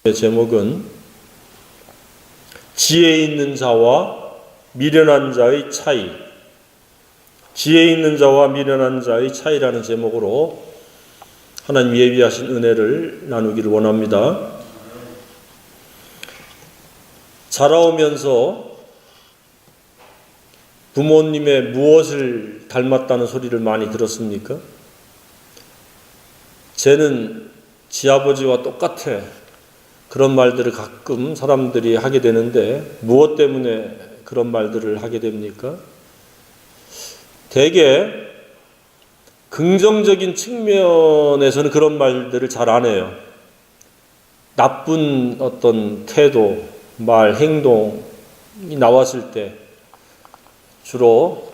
제목은 지혜 있는 자와 미련한 자의 차이, 지혜 있는 자와 미련한 자의 차이라는 제목으로 하나님 예비하신 은혜를 나누기를 원합니다. 자라오면서 부모님의 무엇을 닮았다는 소리를 많이 들었습니까? 쟤는 지 아버지와 똑같아. 그런 말들을 가끔 사람들이 하게 되는데 무엇 때문에 그런 말들을 하게 됩니까? 대개 긍정적인 측면에서는 그런 말들을 잘 안 해요. 나쁜 어떤 태도, 말, 행동이 나왔을 때 주로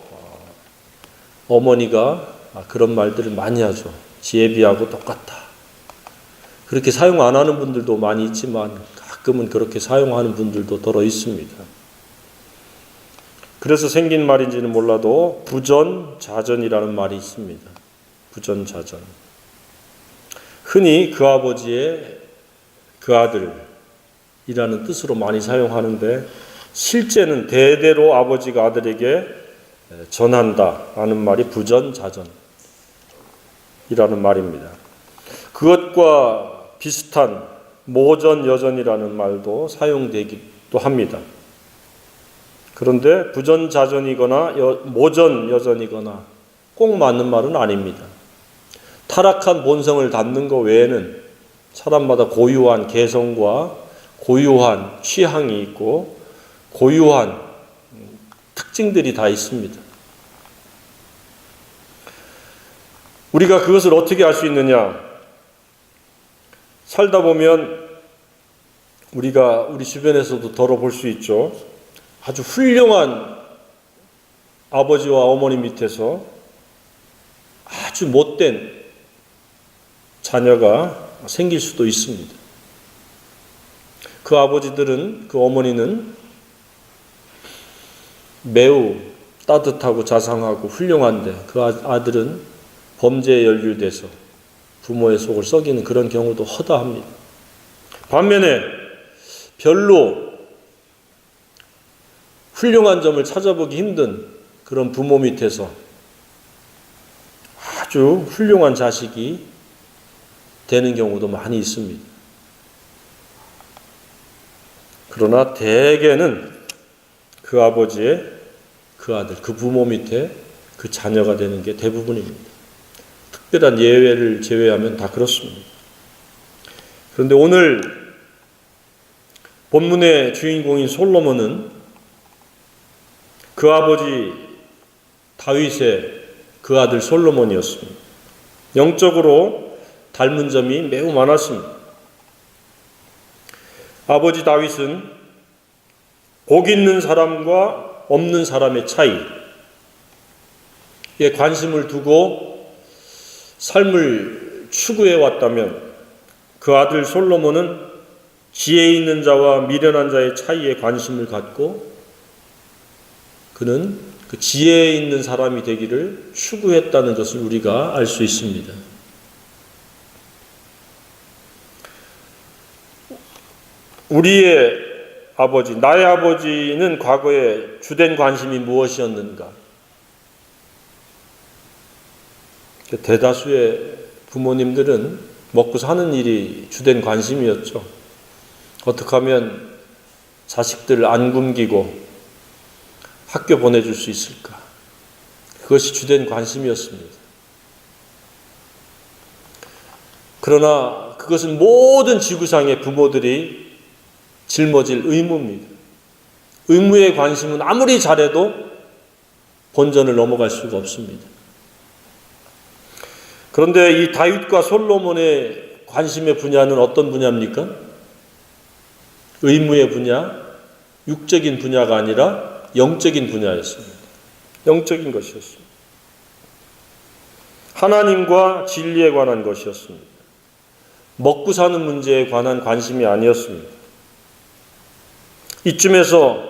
어머니가 그런 말들을 많이 하죠. 지혜비하고 똑같다. 그렇게 사용 안 하는 분들도 많이 있지만 가끔은 그렇게 사용하는 분들도 더러 있습니다. 그래서 생긴 말인지는 몰라도 부전자전이라는 말이 있습니다. 부전자전. 흔히 그 아버지의 그 아들이라는 뜻으로 많이 사용하는데 실제는 대대로 아버지가 아들에게 전한다라는 말이 부전자전이라는 말입니다. 그것과 비슷한 모전여전이라는 말도 사용되기도 합니다. 그런데 부전자전이거나 모전여전이거나 꼭 맞는 말은 아닙니다. 타락한 본성을 담는 것 외에는 사람마다 고유한 개성과 고유한 취향이 있고 고유한 특징들이 다 있습니다. 우리가 그것을 어떻게 알 수 있느냐? 살다 보면 우리가 우리 주변에서도 덜어볼 수 있죠. 아주 훌륭한 아버지와 어머니 밑에서 아주 못된 자녀가 생길 수도 있습니다. 그 아버지들은, 그 어머니는 매우 따뜻하고 자상하고 훌륭한데 그 아들은 범죄에 연루돼서 부모의 속을 썩이는 그런 경우도 허다합니다. 반면에 별로 훌륭한 점을 찾아보기 힘든 그런 부모 밑에서 아주 훌륭한 자식이 되는 경우도 많이 있습니다. 그러나 대개는 그 아버지의 그 아들, 그 부모 밑에 그 자녀가 되는 게 대부분입니다. 특별한 예외를 제외하면 다 그렇습니다. 그런데 오늘 본문의 주인공인 솔로몬은 그 아버지 다윗의 그 아들 솔로몬이었습니다. 영적으로 닮은 점이 매우 많았습니다. 아버지 다윗은 복 있는 사람과 없는 사람의 차이에 관심을 두고 삶을 추구해 왔다면 그 아들 솔로몬은 지혜 있는 자와 미련한 자의 차이에 관심을 갖고 그는 그 지혜 있는 사람이 되기를 추구했다는 것을 우리가 알 수 있습니다. 우리의 아버지, 나의 아버지는 과거에 주된 관심이 무엇이었는가? 대다수의 부모님들은 먹고 사는 일이 주된 관심이었죠. 어떻게 하면 자식들을 안 굶기고 학교 보내줄 수 있을까? 그것이 주된 관심이었습니다. 그러나 그것은 모든 지구상의 부모들이 짊어질 의무입니다. 의무의 관심은 아무리 잘해도 본전을 넘어갈 수가 없습니다. 그런데 이 다윗과 솔로몬의 관심의 분야는 어떤 분야입니까? 의무의 분야, 육적인 분야가 아니라 영적인 분야였습니다. 영적인 것이었습니다. 하나님과 진리에 관한 것이었습니다. 먹고 사는 문제에 관한 관심이 아니었습니다. 이쯤에서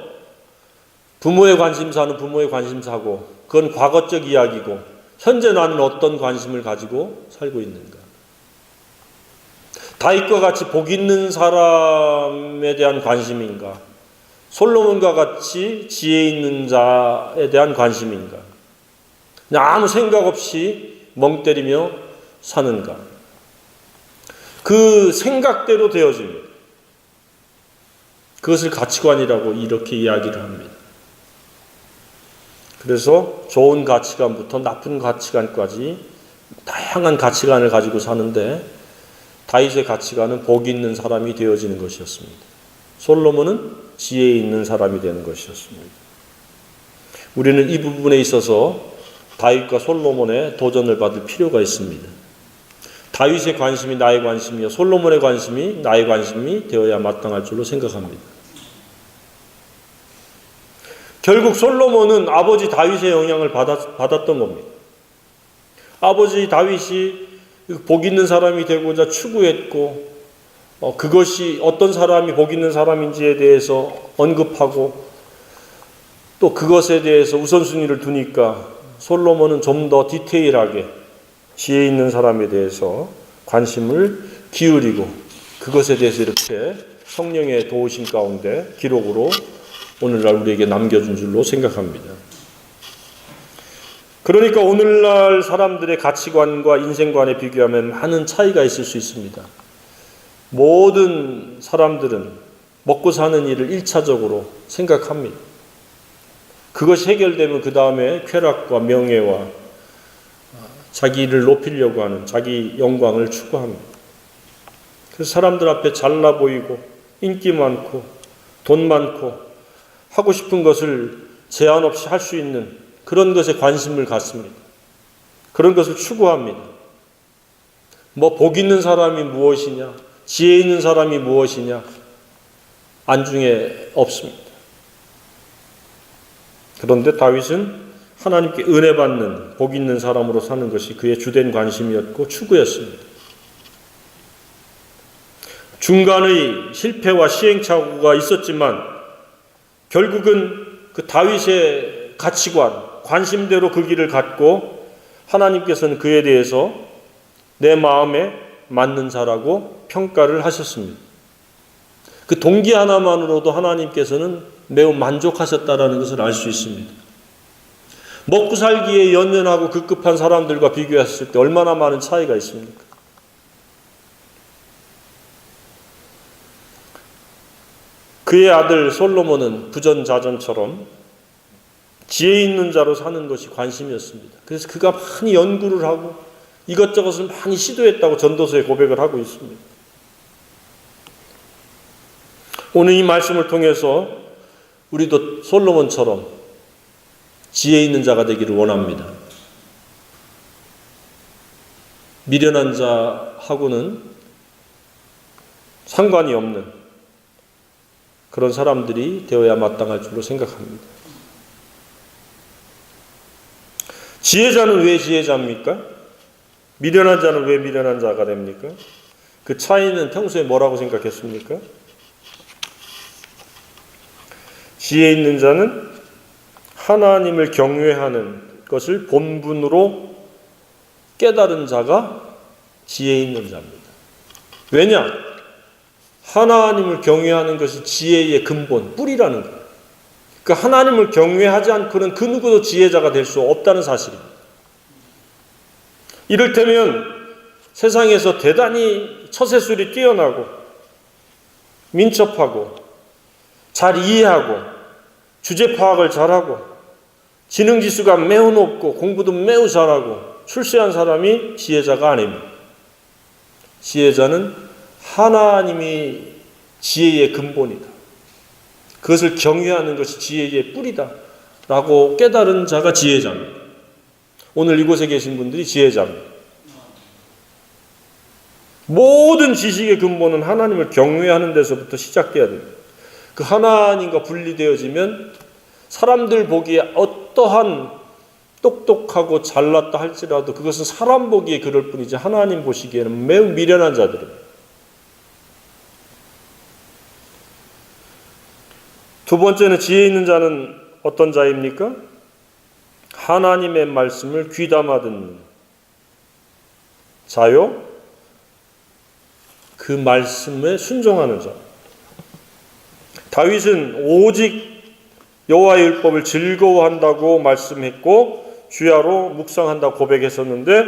부모의 관심사는 부모의 관심사고 그건 과거적 이야기고 현재 나는 어떤 관심을 가지고 살고 있는가? 다윗과 같이 복 있는 사람에 대한 관심인가? 솔로몬과 같이 지혜 있는 자에 대한 관심인가? 그냥 아무 생각 없이 멍 때리며 사는가? 그 생각대로 되어집니다. 그것을 가치관이라고 이렇게 이야기를 합니다. 그래서 좋은 가치관부터 나쁜 가치관까지 다양한 가치관을 가지고 사는데 다윗의 가치관은 복 있는 사람이 되어지는 것이었습니다. 솔로몬은 지혜 있는 사람이 되는 것이었습니다. 우리는 이 부분에 있어서 다윗과 솔로몬의 도전을 받을 필요가 있습니다. 다윗의 관심이 나의 관심이요 솔로몬의 관심이 나의 관심이 되어야 마땅할 줄로 생각합니다. 결국 솔로몬은 아버지 다윗의 영향을 받았던 겁니다. 아버지 다윗이 복 있는 사람이 되고자 추구했고 그것이 어떤 사람이 복 있는 사람인지에 대해서 언급하고 또 그것에 대해서 우선순위를 두니까 솔로몬은 좀 더 디테일하게 지혜 있는 사람에 대해서 관심을 기울이고 그것에 대해서 이렇게 성령의 도우심 가운데 기록으로 오늘날 우리에게 남겨준 줄로 생각합니다. 그러니까 오늘날 사람들의 가치관과 인생관에 비교하면 많은 차이가 있을 수 있습니다. 모든 사람들은 먹고 사는 일을 1차적으로 생각합니다. 그것이 해결되면 그 다음에 쾌락과 명예와 자기를 높이려고 하는 자기 영광을 추구합니다. 그래서 사람들 앞에 잘나 보이고 인기 많고 돈 많고 하고 싶은 것을 제한 없이 할 수 있는 그런 것에 관심을 갖습니다. 그런 것을 추구합니다. 복 있는 사람이 무엇이냐, 지혜 있는 사람이 무엇이냐, 안중에 없습니다. 그런데 다윗은 하나님께 은혜 받는 복 있는 사람으로 사는 것이 그의 주된 관심이었고 추구였습니다. 중간의 실패와 시행착오가 있었지만 결국은 그 다윗의 가치관, 관심대로 그 길을 갔고 하나님께서는 그에 대해서 내 마음에 맞는 자라고 평가를 하셨습니다. 그 동기 하나만으로도 하나님께서는 매우 만족하셨다라는 것을 알 수 있습니다. 먹고 살기에 연연하고 급급한 사람들과 비교했을 때 얼마나 많은 차이가 있습니까? 그의 아들 솔로몬은 부전자전처럼 지혜 있는 자로 사는 것이 관심이었습니다. 그래서 그가 많이 연구를 하고 이것저것을 많이 시도했다고 전도서에 고백을 하고 있습니다. 오늘 이 말씀을 통해서 우리도 솔로몬처럼 지혜 있는 자가 되기를 원합니다. 미련한 자하고는 상관이 없는 그런 사람들이 되어야 마땅할 줄로 생각합니다. 지혜자는 왜 지혜자입니까? 미련한 자는 왜 미련한 자가 됩니까? 그 차이는 평소에 뭐라고 생각했습니까? 지혜 있는 자는 하나님을 경외하는 것을 본분으로 깨달은 자가 지혜 있는 자입니다. 왜냐? 하나님을 경외하는 것이 지혜의 근본, 뿌리라는 거예요. 그러니까 하나님을 경외하지 않고는 그 누구도 지혜자가 될 수 없다는 사실입니다. 이를테면 세상에서 대단히 처세술이 뛰어나고 민첩하고 잘 이해하고 주제 파악을 잘하고 지능지수가 매우 높고 공부도 매우 잘하고 출세한 사람이 지혜자가 아닙니다. 지혜자는 하나님이 지혜의 근본이다. 그것을 경외하는 것이 지혜의 뿌리다 라고 깨달은 자가 지혜자입니다. 오늘 이곳에 계신 분들이 지혜자입니다. 모든 지식의 근본은 하나님을 경외하는 데서부터 시작돼야 됩니다. 그 하나님과 분리되어지면 사람들 보기에 어떠한 똑똑하고 잘났다 할지라도 그것은 사람 보기에 그럴 뿐이지 하나님 보시기에는 매우 미련한 자들입니다. 두 번째는 지혜 있는 자는 어떤 자입니까? 하나님의 말씀을 귀담아 듣는 자요. 그 말씀에 순종하는 자. 다윗은 오직 여호와의 율법을 즐거워한다고 말씀했고 주야로 묵상한다고 고백했었는데,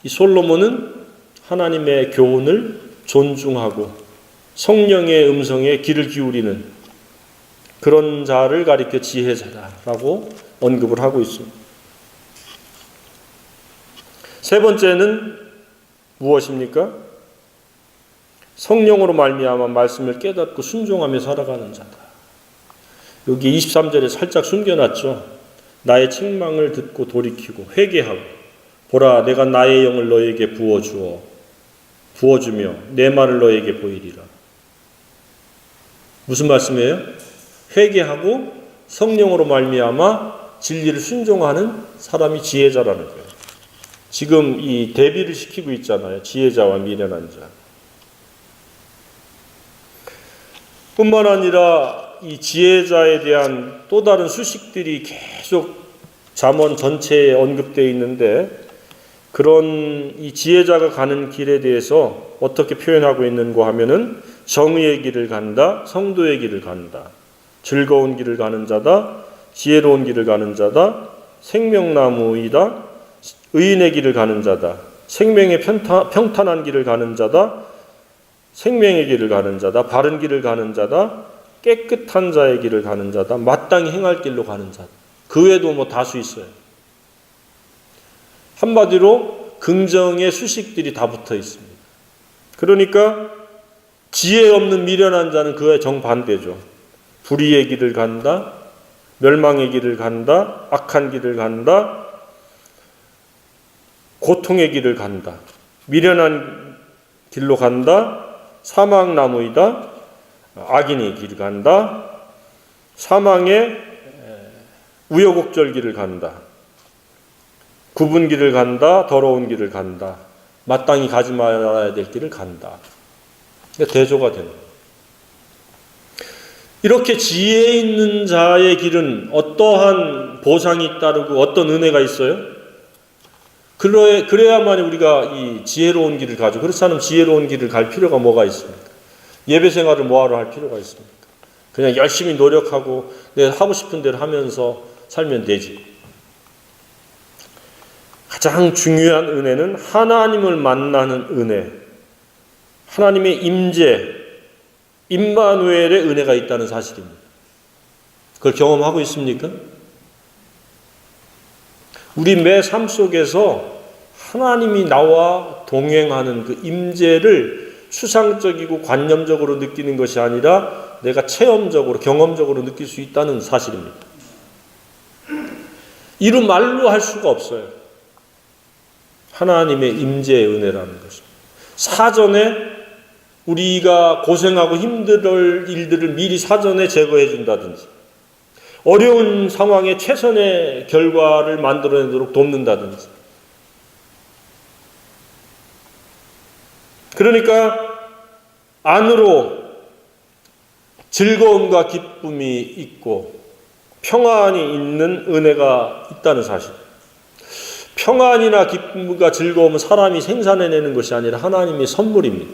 이 솔로몬은 하나님의 교훈을 존중하고 성령의 음성에 귀를 기울이는 그런 자를 가리켜 지혜자라고 언급을 하고 있습니다. 세 번째는 무엇입니까? 성령으로 말미암아 말씀을 깨닫고 순종하며 살아가는 자다. 여기 23절에 살짝 숨겨놨죠. 나의 책망을 듣고 돌이키고 회개하고 보라 내가 나의 영을 너에게 부어주며 내 말을 너에게 보이리라. 무슨 말씀이에요? 회개하고 성령으로 말미암아 진리를 순종하는 사람이 지혜자라는 거예요. 지금 이 대비를 시키고 있잖아요. 지혜자와 미련한 자. 뿐만 아니라 이 지혜자에 대한 또 다른 수식들이 계속 잠언 전체에 언급되어 있는데, 그런 이 지혜자가 가는 길에 대해서 어떻게 표현하고 있는가 하면은 정의의 길을 간다, 성도의 길을 간다, 즐거운 길을 가는 자다, 지혜로운 길을 가는 자다, 생명나무이다, 의인의 길을 가는 자다, 생명의 평탄한 길을 가는 자다, 생명의 길을 가는 자다, 바른 길을 가는 자다, 깨끗한 자의 길을 가는 자다, 마땅히 행할 길로 가는 자다. 그 외에도 뭐 다수 있어요. 한마디로 긍정의 수식들이 다 붙어 있습니다. 그러니까 지혜 없는 미련한 자는 그에 정반대죠. 불의의 길을 간다, 멸망의 길을 간다, 악한 길을 간다, 고통의 길을 간다, 미련한 길로 간다, 사망나무이다, 악인의 길을 간다, 사망의 우여곡절 길을 간다, 굽은 길을 간다, 더러운 길을 간다, 마땅히 가지 말아야 될 길을 간다. 대조가 되는 거예요. 이렇게 지혜 있는 자의 길은 어떠한 보상이 따르고 어떤 은혜가 있어요? 그래야만 우리가 이 지혜로운 길을 가죠. 그렇지 않으면 지혜로운 길을 갈 필요가 뭐가 있습니까? 예배 생활을 뭐하러 할 필요가 있습니까? 그냥 열심히 노력하고 내가 하고 싶은 대로 하면서 살면 되지. 가장 중요한 은혜는 하나님을 만나는 은혜, 하나님의 임재, 임마누엘의 은혜가 있다는 사실입니다. 그걸 경험하고 있습니까? 우리 매 삶 속에서 하나님이 나와 동행하는 그 임재를 추상적이고 관념적으로 느끼는 것이 아니라 내가 체험적으로, 경험적으로 느낄 수 있다는 사실입니다. 이루 말로 할 수가 없어요. 하나님의 임재의 은혜라는 것입니다. 사전에 우리가 고생하고 힘들 일들을 미리 사전에 제거해 준다든지, 어려운 상황에 최선의 결과를 만들어내도록 돕는다든지. 그러니까 안으로 즐거움과 기쁨이 있고 평안이 있는 은혜가 있다는 사실. 평안이나 기쁨과 즐거움은 사람이 생산해내는 것이 아니라 하나님의 선물입니다.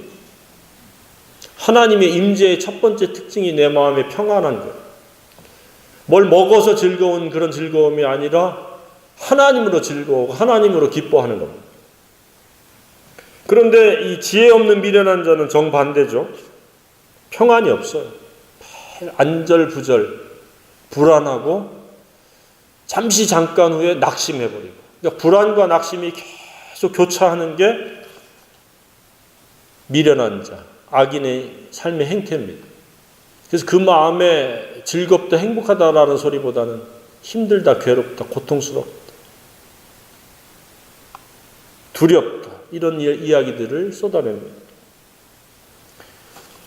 하나님의 임재의 첫 번째 특징이 내 마음에 평안한 거예요. 뭘 먹어서 즐거운 그런 즐거움이 아니라 하나님으로 즐거워하고 하나님으로 기뻐하는 겁니다. 그런데 이 지혜 없는 미련한 자는 정반대죠. 평안이 없어요. 안절부절, 불안하고 잠시 잠깐 후에 낙심해버리고. 그러니까 불안과 낙심이 계속 교차하는 게 미련한 자, 악인의 삶의 행태입니다. 그래서 그 마음에 즐겁다, 행복하다라는 소리보다는 힘들다, 괴롭다, 고통스럽다, 두렵다, 이런 이야기들을 쏟아냅니다.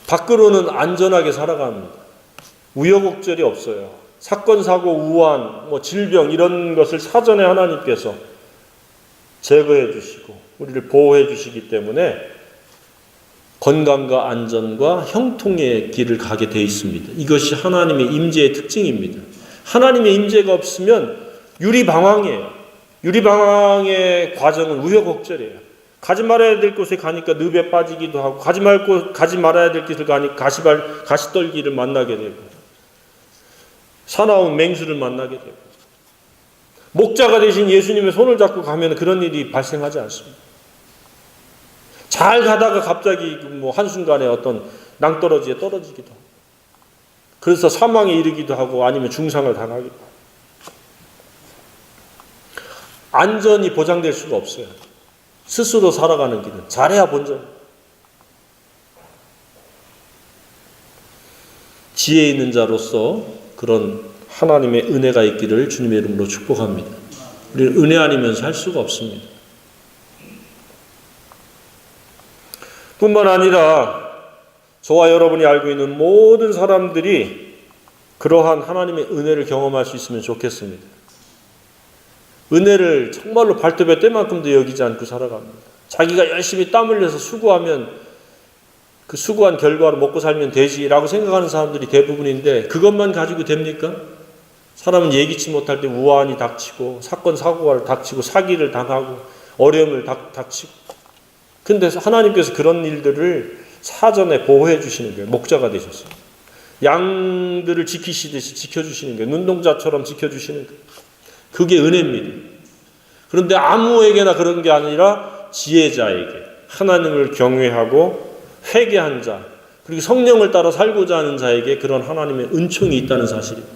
밖으로는 안전하게 살아갑니다. 우여곡절이 없어요. 사건, 사고, 우환, 질병 이런 것을 사전에 하나님께서 제거해 주시고 우리를 보호해 주시기 때문에 건강과 안전과 형통의 길을 가게 되어 있습니다. 이것이 하나님의 임재의 특징입니다. 하나님의 임재가 없으면 유리방황이에요. 유리방황의 과정은 우여곡절이에요. 가지 말아야 될 곳에 가니까 늪에 빠지기도 하고, 가지 말아야 될 곳을 가니 가시떨기를 만나게 되고, 사나운 맹수를 만나게 되고, 목자가 되신 예수님의 손을 잡고 가면 그런 일이 발생하지 않습니다. 잘 가다가 갑자기 한순간에 어떤 낭떠러지에 떨어지기도 하고, 그래서 사망에 이르기도 하고, 아니면 중상을 당하기도 하고, 안전이 보장될 수가 없어요. 스스로 살아가는 길은 잘해야 본전. 지혜 있는 자로서 그런 하나님의 은혜가 있기를 주님의 이름으로 축복합니다. 우리는 은혜 아니면 살 수가 없습니다. 뿐만 아니라 저와 여러분이 알고 있는 모든 사람들이 그러한 하나님의 은혜를 경험할 수 있으면 좋겠습니다. 은혜를 정말로 발톱의 때만큼도 여기지 않고 살아갑니다. 자기가 열심히 땀 흘려서 수고하면 그 수고한 결과로 먹고 살면 되지라고 생각하는 사람들이 대부분인데, 그것만 가지고 됩니까? 사람은 예기치 못할 때 우환이 닥치고, 사건 사고가 닥치고, 사기를 당하고, 어려움을 닥치고. 근데 하나님께서 그런 일들을 사전에 보호해 주시는 거예요. 목자가 되셨어요. 양들을 지키시듯이 지켜주시는 거예요. 눈동자처럼 지켜주시는 거예요. 그게 은혜입니다. 그런데 아무에게나 그런 게 아니라 지혜자에게, 하나님을 경외하고 회개한 자, 그리고 성령을 따라 살고자 하는 자에게 그런 하나님의 은총이 있다는 사실입니다.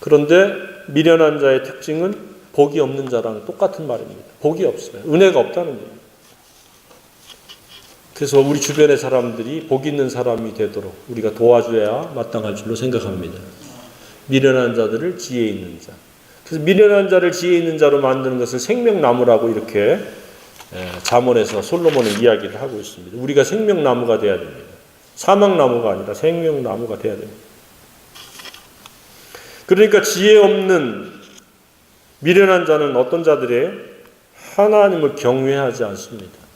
그런데 미련한 자의 특징은 복이 없는 자랑 똑같은 말입니다. 복이 없어요. 은혜가 없다는 얘기예요. 그래서 우리 주변의 사람들이 복 있는 사람이 되도록 우리가 도와줘야 마땅할 줄로 생각합니다. 미련한 자들을 지혜 있는 자. 그래서 미련한 자를 지혜 있는 자로 만드는 것을 생명나무라고 이렇게 잠언에서 솔로몬은 이야기를 하고 있습니다. 우리가 생명나무가 돼야 됩니다. 사막나무가 아니라 생명나무가 돼야 됩니다. 그러니까 지혜 없는 미련한 자는 어떤 자들이에요? 하나님을 경외하지 않습니다.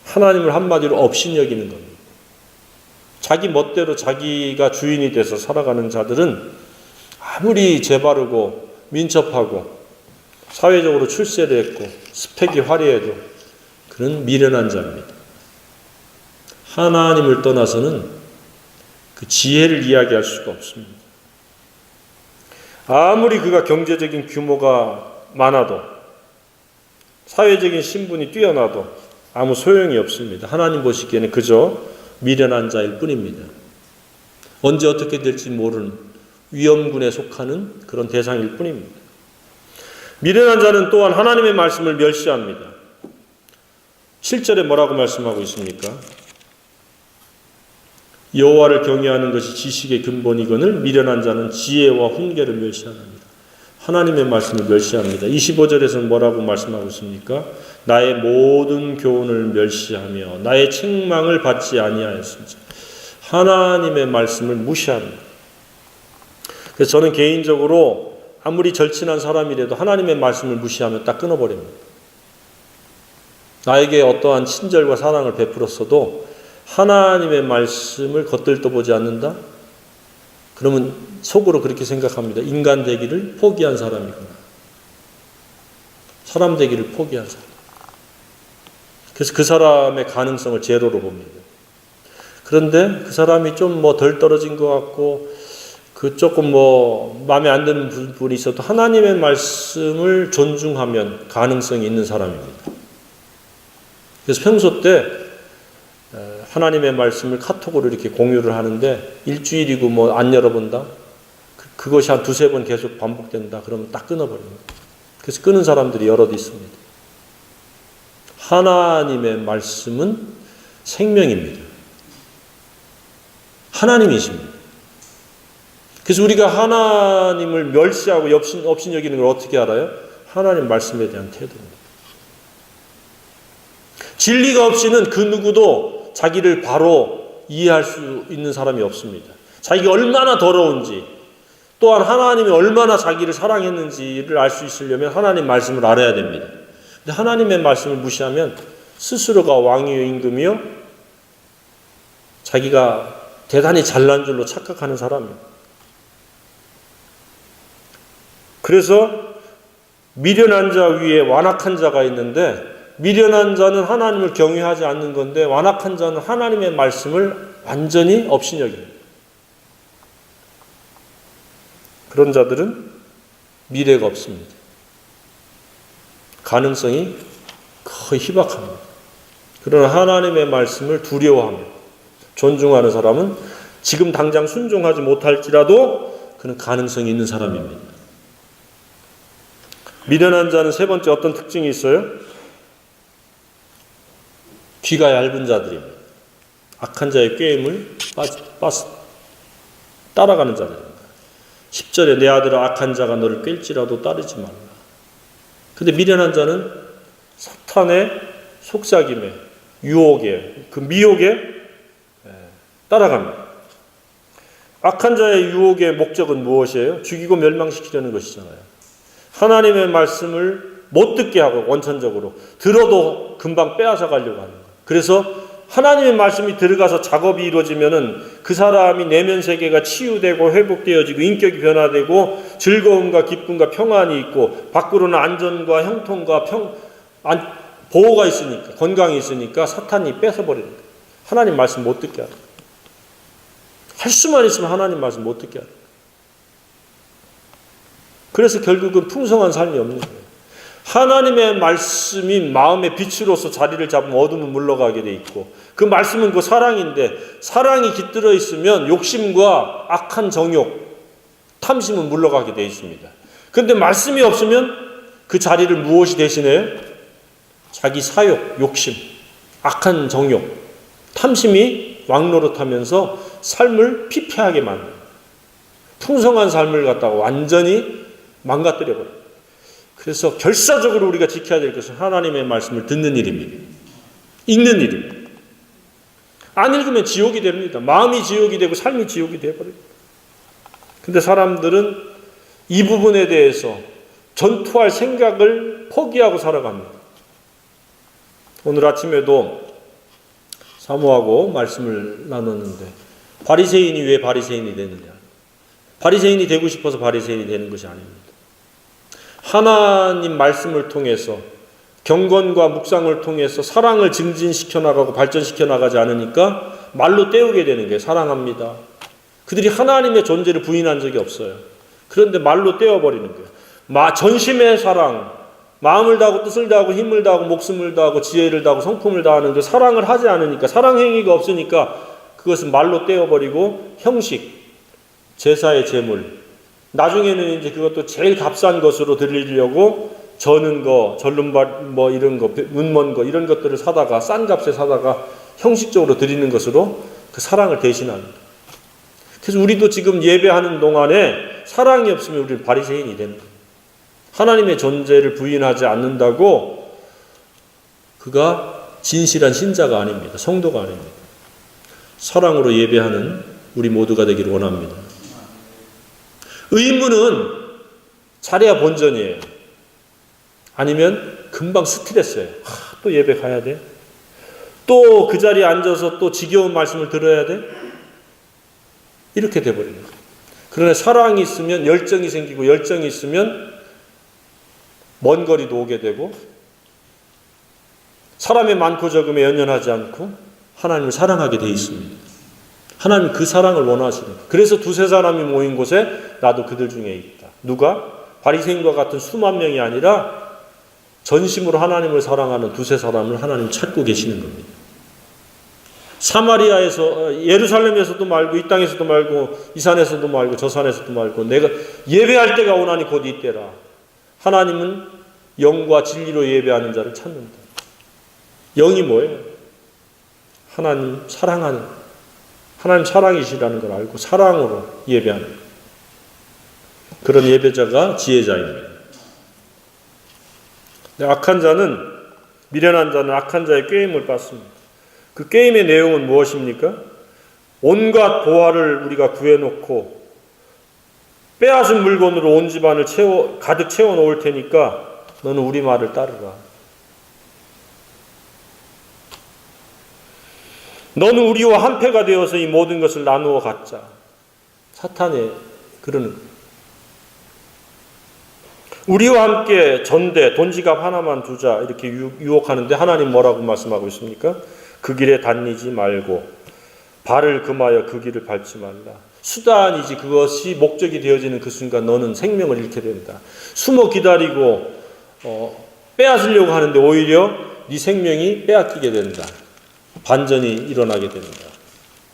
하나님을 한마디로 업신여기는 겁니다. 자기 멋대로 자기가 주인이 돼서 살아가는 자들은 아무리 재바르고 민첩하고 사회적으로 출세를 했고 스펙이 화려해도 그는 미련한 자입니다. 하나님을 떠나서는 그 지혜를 이야기할 수가 없습니다. 아무리 그가 경제적인 규모가 많아도, 사회적인 신분이 뛰어나도 아무 소용이 없습니다. 하나님 보시기에는 그저 미련한 자일 뿐입니다. 언제 어떻게 될지 모르는 위험군에 속하는 그런 대상일 뿐입니다. 미련한 자는 또한 하나님의 말씀을 멸시합니다. 7절에 뭐라고 말씀하고 있습니까? 여호와를 경외하는 것이 지식의 근본이거늘 미련한 자는 지혜와 훈계를 멸시합니다. 하나님의 말씀을 멸시합니다. 25절에서는 뭐라고 말씀하고 있습니까? 나의 모든 교훈을 멸시하며 나의 책망을 받지 아니하였습니다. 하나님의 말씀을 무시합니다. 그래서 저는 개인적으로 아무리 절친한 사람이라도 하나님의 말씀을 무시하면 딱 끊어버립니다. 나에게 어떠한 친절과 사랑을 베풀었어도 하나님의 말씀을 겉들떠 보지 않는다? 그러면 속으로 그렇게 생각합니다. 인간 되기를 포기한 사람이구나. 사람 되기를 포기한 사람. 그래서 그 사람의 가능성을 제로로 봅니다. 그런데 그 사람이 좀 덜 떨어진 것 같고 그 조금 마음에 안 드는 부분이 있어도 하나님의 말씀을 존중하면 가능성이 있는 사람입니다. 그래서 평소 때 하나님의 말씀을 카톡으로 이렇게 공유를 하는데 일주일이고 안 열어본다? 그것이 한 두세 번 계속 반복된다. 그러면 딱 끊어버립니다. 그래서 끊은 사람들이 여럿 있습니다. 하나님의 말씀은 생명입니다. 하나님이십니다. 그래서 우리가 하나님을 멸시하고 업신 여기는 걸 어떻게 알아요? 하나님 말씀에 대한 태도입니다. 진리가 없이는 그 누구도 자기를 바로 이해할 수 있는 사람이 없습니다. 자기가 얼마나 더러운지, 또한 하나님이 얼마나 자기를 사랑했는지를 알 수 있으려면 하나님 말씀을 알아야 됩니다. 근데 하나님의 말씀을 무시하면 스스로가 왕이요 임금이요 자기가 대단히 잘난 줄로 착각하는 사람입니다. 그래서 미련한 자 위에 완악한 자가 있는데, 미련한 자는 하나님을 경외하지 않는 건데 완악한 자는 하나님의 말씀을 완전히 업신여깁니다. 그런 자들은 미래가 없습니다. 가능성이 거의 희박합니다. 그러나 하나님의 말씀을 두려워하며 존중하는 사람은 지금 당장 순종하지 못할지라도 그는 가능성이 있는 사람입니다. 미련한 자는 세 번째 어떤 특징이 있어요? 귀가 얇은 자들입니다. 악한 자의 꾀임을 따라가는 자들입니다. 10절에 내 아들아 악한 자가 너를 꿰일지라도 따르지 말라. 근데 미련한 자는 사탄의 속삭임에, 유혹에, 그 미혹에 따라갑니다. 악한 자의 유혹의 목적은 무엇이에요? 죽이고 멸망시키려는 것이잖아요. 하나님의 말씀을 못 듣게 하고 원천적으로 들어도 금방 빼앗아 가려고 하는 거예요. 그래서 하나님의 말씀이 들어가서 작업이 이루어지면은 그 사람이 내면 세계가 치유되고 회복되어지고 인격이 변화되고 즐거움과 기쁨과 평안이 있고 밖으로는 안전과 형통과 보호가 있으니까, 건강이 있으니까 사탄이 뺏어버리는 거예요. 하나님 말씀 못 듣게 하는 거예요. 할 수만 있으면 하나님 말씀 못 듣게 하는 거예요. 그래서 결국은 풍성한 삶이 없는 거예요. 하나님의 말씀이 마음의 빛으로서 자리를 잡으면 어둠은 물러가게 돼 있고, 그 말씀은 그 사랑인데 사랑이 깃들어 있으면 욕심과 악한 정욕, 탐심은 물러가게 돼 있습니다. 그런데 말씀이 없으면 그 자리를 무엇이 대신해요? 자기 사욕, 욕심, 악한 정욕, 탐심이 왕노릇하면서 삶을 피폐하게 만듭니다. 풍성한 삶을 갖다가 완전히 망가뜨려 버려요. 그래서 결사적으로 우리가 지켜야 될 것은 하나님의 말씀을 듣는 일입니다. 읽는 일입니다. 안 읽으면 지옥이 됩니다. 마음이 지옥이 되고 삶이 지옥이 되어버립니다. 근데 사람들은 이 부분에 대해서 전투할 생각을 포기하고 살아갑니다. 오늘 아침에도 사모하고 말씀을 나눴는데, 바리새인이 왜 바리새인이 되느냐? 바리새인이 되고 싶어서 바리새인이 되는 것이 아닙니다. 하나님 말씀을 통해서 경건과 묵상을 통해서 사랑을 증진시켜 나가고 발전시켜 나가지 않으니까 말로 때우게 되는 게 사랑합니다. 그들이 하나님의 존재를 부인한 적이 없어요. 그런데 말로 때워버리는 거예요. 전심의 사랑, 마음을 다하고 뜻을 다하고 힘을 다하고 목숨을 다하고 지혜를 다하고 성품을 다하는데 사랑을 하지 않으니까, 사랑 행위가 없으니까 그것은 말로 때워버리고 형식, 제사의 제물, 나중에는 이제 그것도 제일 값싼 것으로 드리려고 저는 거, 절름발 뭐 이런 거, 눈먼 거 이런 것들을 사다가 싼 값에 사다가 형식적으로 드리는 것으로 그 사랑을 대신합니다. 그래서 우리도 지금 예배하는 동안에 사랑이 없으면 우리는 바리새인이 되는 거예요. 하나님의 존재를 부인하지 않는다고 그가 진실한 신자가 아닙니다. 성도가 아닙니다. 사랑으로 예배하는 우리 모두가 되기를 원합니다. 의문은 잘해야 본전이에요. 아니면 금방 스트레스예요. 또 예배 가야 돼? 또 그 자리에 앉아서 또 지겨운 말씀을 들어야 돼? 이렇게 돼버리는 거예요. 그러나 사랑이 있으면 열정이 생기고, 열정이 있으면 먼 거리도 오게 되고, 사람의 많고 적음에 연연하지 않고 하나님을 사랑하게 돼 있습니다. 하나님 그 사랑을 원하시는 거예요. 그래서 두세 사람이 모인 곳에 나도 그들 중에 있다. 누가? 바리새인과 같은 수만 명이 아니라 전심으로 하나님을 사랑하는 두세 사람을 하나님 찾고 계시는 겁니다. 사마리아에서, 예루살렘에서도 말고 이 땅에서도 말고 이 산에서도 말고 저 산에서도 말고 내가 예배할 때가 오나니 곧 이때라. 하나님은 영과 진리로 예배하는 자를 찾는다. 영이 뭐예요? 하나님 사랑하는, 하나님 사랑이시라는 걸 알고 사랑으로 예배하는 그런 예배자가 지혜자입니다. 악한 자는, 미련한 자는 악한 자의 꾀임을 받습니다. 그 꾀임의 내용은 무엇입니까? 온갖 보화를 우리가 구해놓고 빼앗은 물건으로 온 집안을 가득 채워놓을 테니까 너는 우리 말을 따르라. 너는 우리와 한패가 되어서 이 모든 것을 나누어 갖자. 사탄의 그러는 거예요. 우리와 함께 전대, 돈 지갑 하나만 두자 이렇게 유혹하는데 하나님 뭐라고 말씀하고 있습니까? 그 길에 다니지 말고 발을 금하여 그 길을 밟지 말라. 수단이지 그것이 목적이 되어지는 그 순간 너는 생명을 잃게 된다. 숨어 기다리고 빼앗으려고 하는데 오히려 네 생명이 빼앗기게 된다. 반전이 일어나게 된다.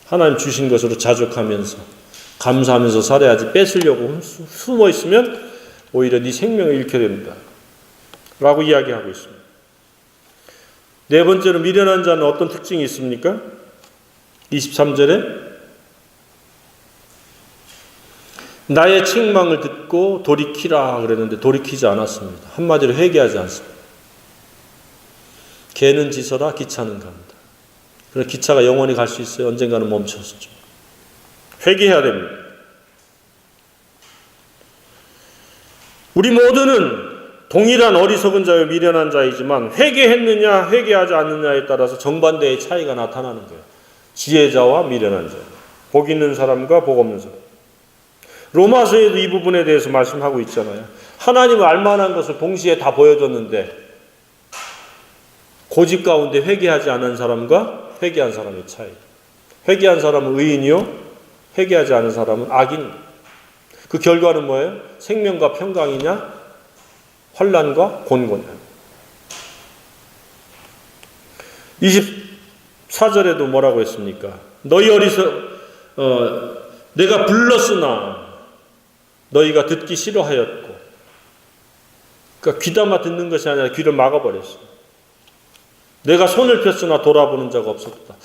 하나님 주신 것으로 자족하면서 감사하면서 살아야지 뺏으려고 숨어 있으면 오히려 네 생명을 잃게 된다. 라고 이야기하고 있습니다. 네 번째로 미련한 자는 어떤 특징이 있습니까? 23절에 나의 책망을 듣고 돌이키라 그랬는데 돌이키지 않았습니다. 한마디로 회개하지 않습니다. 개는 지서라 기차는 간다. 그래서 기차가 영원히 갈 수 있어요? 언젠가는 멈췄죠. 회개해야 됩니다. 우리 모두는 동일한 어리석은 자요 미련한 자이지만 회개했느냐 회개하지 않느냐에 따라서 정반대의 차이가 나타나는 거예요. 지혜자와 미련한 자, 복 있는 사람과 복 없는 사람. 로마서에도 이 부분에 대해서 말씀하고 있잖아요. 하나님을 알만한 것을 동시에 다 보여줬는데 고집 가운데 회개하지 않은 사람과 회개한 사람의 차이. 회개한 사람은 의인이요 회개하지 않은 사람은 악인입니다. 그 결과는 뭐예요? 생명과 평강이냐 환난과 곤고냐. 24절에도 뭐라고 했습니까? 너희 내가 불렀으나 너희가 듣기 싫어하였고, 그러니까 귀담아 듣는 것이 아니라 귀를 막아버렸어. 내가 손을 폈으나 돌아보는 자가 없었다.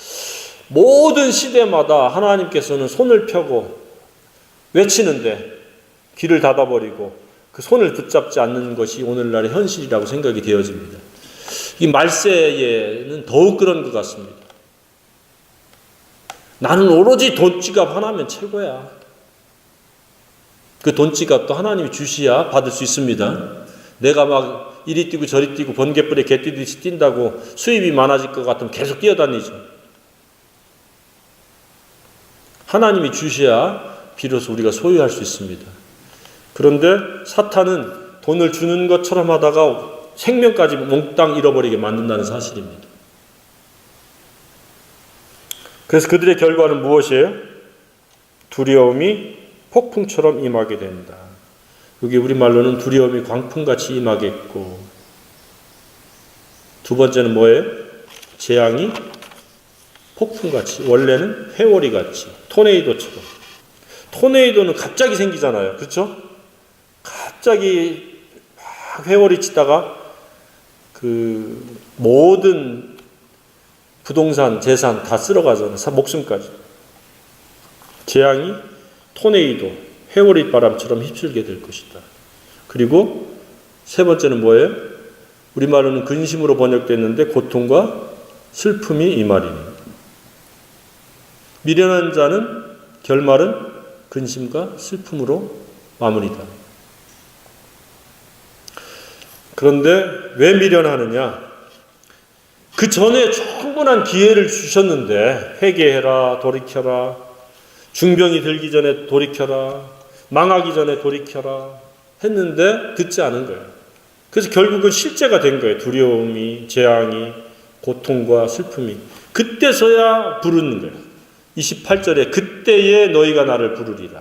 모든 시대마다 하나님께서는 손을 펴고 외치는데 귀를 닫아버리고 그 손을 붙잡지 않는 것이 오늘날의 현실이라고 생각이 되어집니다. 이 말세에는 더욱 그런 것 같습니다. 나는 오로지 돈지갑 하나면 최고야. 그 돈지갑도 하나님이 주시야 받을 수 있습니다. 내가 막 이리 뛰고 저리 뛰고 번개불에 개 뛰듯이 뛴다고 수입이 많아질 것 같으면 계속 뛰어다니죠. 하나님이 주셔야 비로소 우리가 소유할 수 있습니다. 그런데 사탄은 돈을 주는 것처럼 하다가 생명까지 몽땅 잃어버리게 만든다는 사실입니다. 그래서 그들의 결과는 무엇이에요? 두려움이 폭풍처럼 임하게 된다. 여기 우리말로는 두려움이 광풍같이 임하겠고, 두 번째는 뭐예요? 재앙이 폭풍같이, 원래는 회오리같이, 토네이도처럼. 토네이도는 갑자기 생기잖아요. 그렇죠? 갑자기 막 회오리 치다가 그 모든 부동산, 재산 다 쓸어가잖아요. 목숨까지. 재앙이 토네이도, 회오리 바람처럼 휩쓸게 될 것이다. 그리고 세 번째는 뭐예요? 우리말로는 근심으로 번역됐는데 고통과 슬픔이 이 말입니다. 미련한 자는 결말은 근심과 슬픔으로 마무리다. 그런데 왜 미련하느냐? 그 전에 충분한 기회를 주셨는데 회개해라, 돌이켜라, 중병이 들기 전에 돌이켜라, 망하기 전에 돌이켜라 했는데 듣지 않은 거예요. 그래서 결국은 실제가 된 거예요. 두려움이, 재앙이, 고통과 슬픔이. 그때서야 부르는 거예요. 28절에 그때에 너희가 나를 부르리라.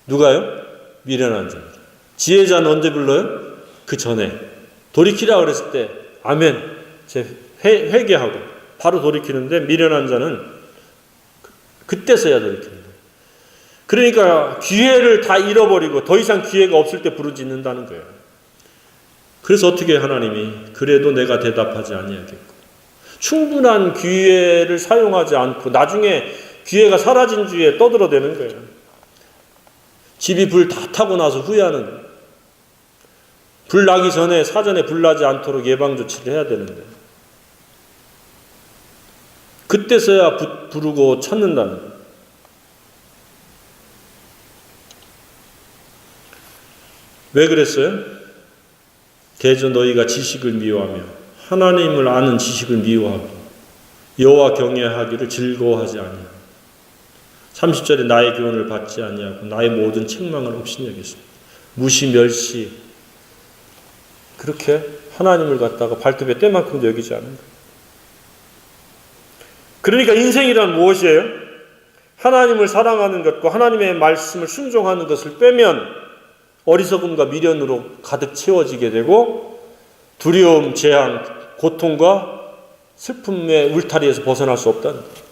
누가요? 미련한 자입니다. 지혜자는 언제 불러요? 그 전에. 돌이키라 그랬을 때 아멘, 회개하고 바로 돌이키는데 미련한 자는 그때서야 돌이키는 거예요. 그러니까 기회를 다 잃어버리고 더 이상 기회가 없을 때 부르짖는다는 거예요. 그래서 어떻게 하나님이 그래도 내가 대답하지 아니하겠고, 충분한 기회를 사용하지 않고 나중에 기회가 사라진 주에 떠들어대는 거예요. 집이 불 다 타고 나서 후회하는 거예요. 불 나기 전에 사전에 불 나지 않도록 예방조치를 해야 되는데 그때서야 부르고 찾는다는 거예요. 왜 그랬어요? 대저 너희가 지식을 미워하며 하나님을 아는 지식을 미워하고 여호와 경외하기를 즐거워하지 아니하고 30절에 나의 교훈을 받지 아니하고 나의 모든 책망을 없인 여겼습니다. 무시, 멸시, 그렇게 하나님을 갖다가 발톱에 때만큼도 여기지 않는 거예요. 그러니까 인생이란 무엇이에요? 하나님을 사랑하는 것과 하나님의 말씀을 순종하는 것을 빼면 어리석음과 미련으로 가득 채워지게 되고 두려움, 재앙, 고통과 슬픔의 울타리에서 벗어날 수 없다는 거예요.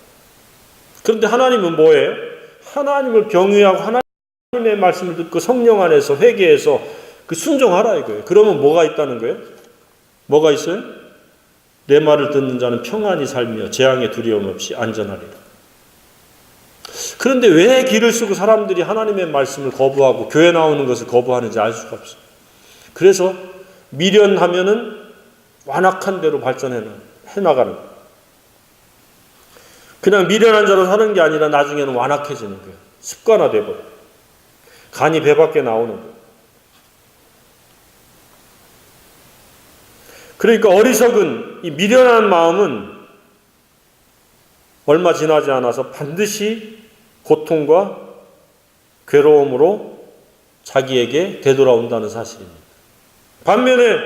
그런데 하나님은 뭐예요? 하나님을 경외하고 하나님의 말씀을 듣고 성령 안에서 회개해서 그 순종하라 이거예요. 그러면 뭐가 있다는 거예요? 뭐가 있어요? 내 말을 듣는 자는 평안히 살며 재앙의 두려움 없이 안전하리라. 그런데 왜 길을 쓰고 사람들이 하나님의 말씀을 거부하고 교회 나오는 것을 거부하는지 알 수가 없어요. 그래서 미련하면은 완악한 대로 발전해 나가는 거예요. 그냥 미련한 자로 사는 게 아니라 나중에는 완악해지는 거예요. 습관화돼 버려요. 간이 배 밖에 나오는 거예요. 그러니까 어리석은 이 미련한 마음은 얼마 지나지 않아서 반드시 고통과 괴로움으로 자기에게 되돌아온다는 사실입니다. 반면에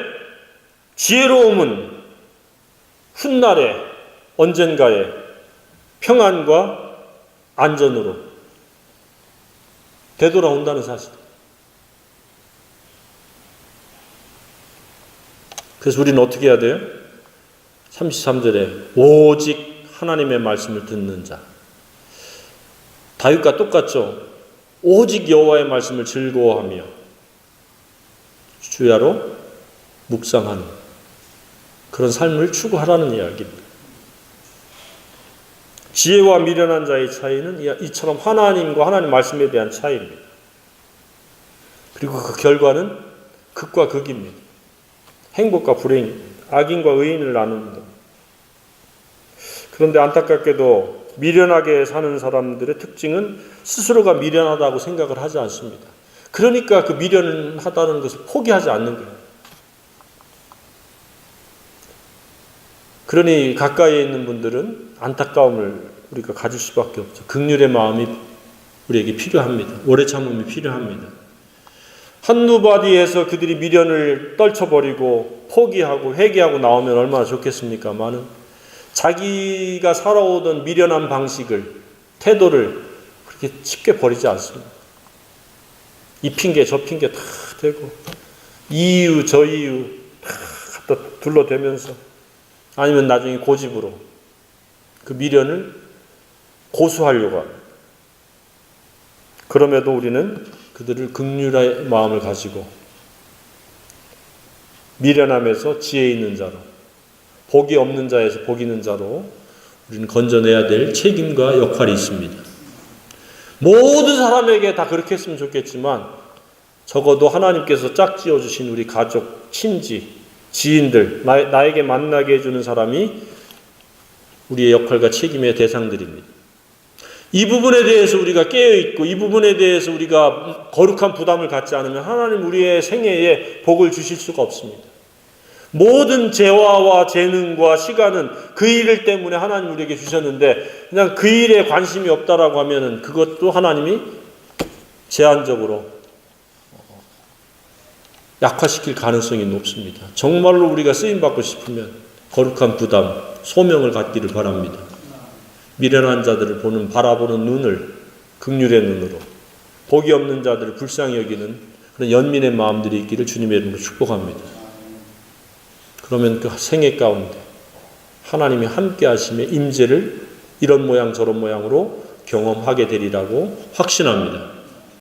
지혜로움은 훗날에 언젠가에 평안과 안전으로 되돌아온다는 사실. 그래서 우리는 어떻게 해야 돼요? 33절에 오직 하나님의 말씀을 듣는 자. 다윗과 똑같죠. 오직 여호와의 말씀을 즐거워하며 주야로 묵상하는 그런 삶을 추구하라는 이야기입니다. 지혜와 미련한 자의 차이는 이처럼 하나님과 하나님 말씀에 대한 차이입니다. 그리고 그 결과는 극과 극입니다. 행복과 불행입니다. 악인과 의인을 나눕니다. 그런데 안타깝게도 미련하게 사는 사람들의 특징은 스스로가 미련하다고 생각을 하지 않습니다. 그러니까 그 미련하다는 것을 포기하지 않는 거예요. 그러니 가까이에 있는 분들은 안타까움을 우리가 가질 수밖에 없죠. 긍휼의 마음이 우리에게 필요합니다. 오래 참음이 필요합니다. 한누바디에서 그들이 미련을 떨쳐버리고 포기하고 회개하고 나오면 얼마나 좋겠습니까마는 자기가 살아오던 미련한 방식을, 태도를 그렇게 쉽게 버리지 않습니다. 이 핑계 저 핑계 다 대고 이 이유 저 이유 다 갖다 둘러대면서 아니면 나중에 고집으로 그 미련을 고수하려고 합니다. 그럼에도 우리는 그들을 긍휼의 마음을 가지고 미련함에서 지혜 있는 자로, 복이 없는 자에서 복 있는 자로 우리는 건져내야 될 책임과 역할이 있습니다. 모든 사람에게 다 그렇게 했으면 좋겠지만 적어도 하나님께서 짝지어 주신 우리 가족, 친지, 지인들, 나에게 만나게 해주는 사람이 우리의 역할과 책임의 대상들입니다. 이 부분에 대해서 우리가 깨어있고 이 부분에 대해서 우리가 거룩한 부담을 갖지 않으면 하나님 우리의 생애에 복을 주실 수가 없습니다. 모든 재화와 재능과 시간은 그 일 때문에 하나님 우리에게 주셨는데 그냥 그 일에 관심이 없다라고 하면은 그것도 하나님이 제한적으로 약화시킬 가능성이 높습니다. 정말로 우리가 쓰임받고 싶으면 거룩한 부담, 소명을 갖기를 바랍니다. 미련한 자들을 바라보는 눈을 긍휼의 눈으로, 복이 없는 자들을 불쌍히 여기는 그런 연민의 마음들이 있기를 주님의 이름으로 축복합니다. 그러면 그 생애 가운데 하나님이 함께 하심의 임재를 이런 모양 저런 모양으로 경험하게 되리라고 확신합니다.